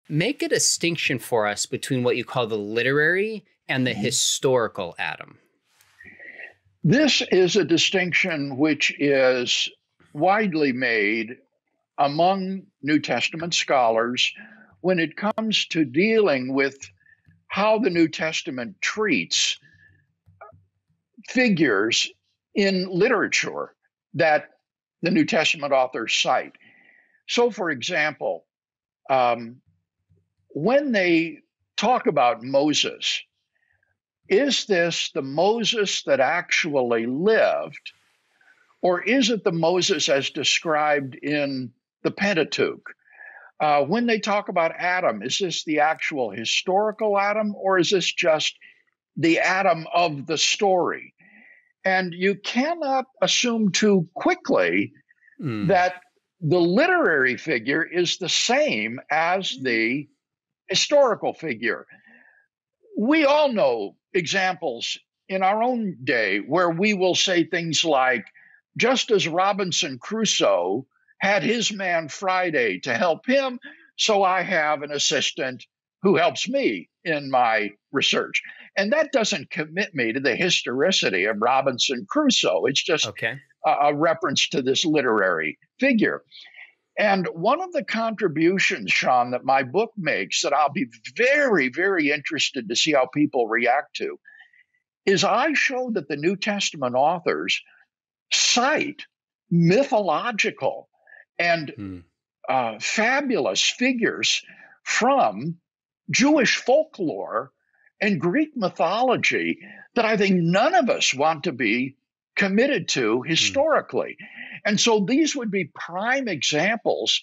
Make a distinction for us between what you call the literary and the historical Adam. This is a distinction which is widely made among New Testament scholars when it comes to dealing with how the New Testament treats figures in literature that the New Testament authors cite. So, for example, when they talk about Moses, is this the Moses that actually lived, or is it the Moses as described in the Pentateuch? When they talk about Adam, is this the actual historical Adam, or is this just the Adam of the story? And you cannot assume too quickly that the literary figure is the same as the historical figure. We all know examples in our own day where we will say things like, just as Robinson Crusoe had his man Friday to help him, so I have an assistant who helps me in my research. And that doesn't commit me to the historicity of Robinson Crusoe. It's just a reference to this literary figure. And one of the contributions, Sean, that my book makes that I'll be very, very interested to see how people react to is I show that the New Testament authors cite mythological and fabulous figures from Jewish folklore and Greek mythology that I think none of us want to be committed to historically. And so these would be prime examples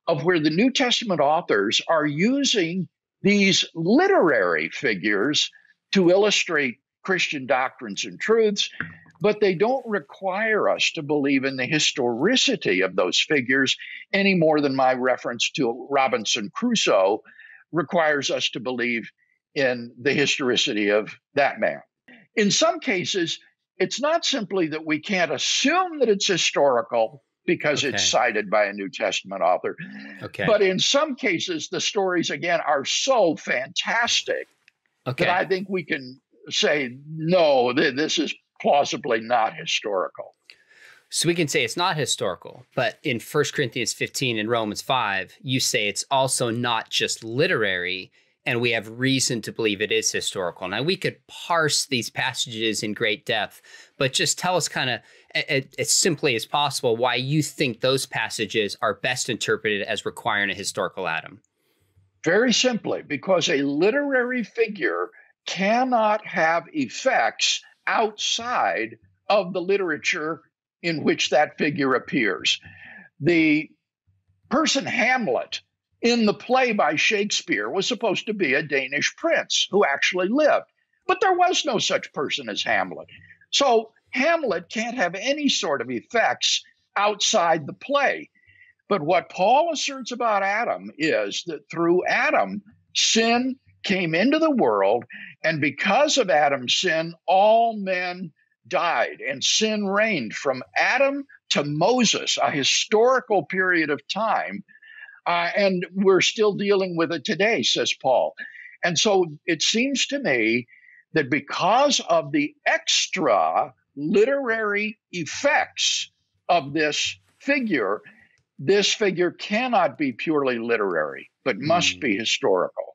of where the New Testament authors are using these literary figures to illustrate Christian doctrines and truths, but they don't require us to believe in the historicity of those figures any more than my reference to Robinson Crusoe requires us to believe in the historicity of that man. In some cases, it's not simply that we can't assume that it's historical because it's cited by a New Testament author, but in some cases, the stories, again, are so fantastic that I think we can say, no, this is plausibly not historical. So we can say it's not historical, but in 1 Corinthians 15 and Romans 5, you say it's also not just literary, and we have reason to believe it is historical. Now, we could parse these passages in great depth, but just tell us kind of as simply as possible why you think those passages are best interpreted as requiring a historical Adam. Very simply, because a literary figure cannot have effects outside of the literature in which that figure appears. The person Hamlet in the play by Shakespeare was supposed to be a Danish prince who actually lived, but there was no such person as Hamlet. So Hamlet can't have any sort of effects outside the play. But what Paul asserts about Adam is that through Adam, sin came into the world, and because of Adam's sin, all men died, and sin reigned from Adam to Moses, a historical period of time. And we're still dealing with it today, says Paul. And so it seems to me that because of the extra literary effects of this figure cannot be purely literary, but must be historical.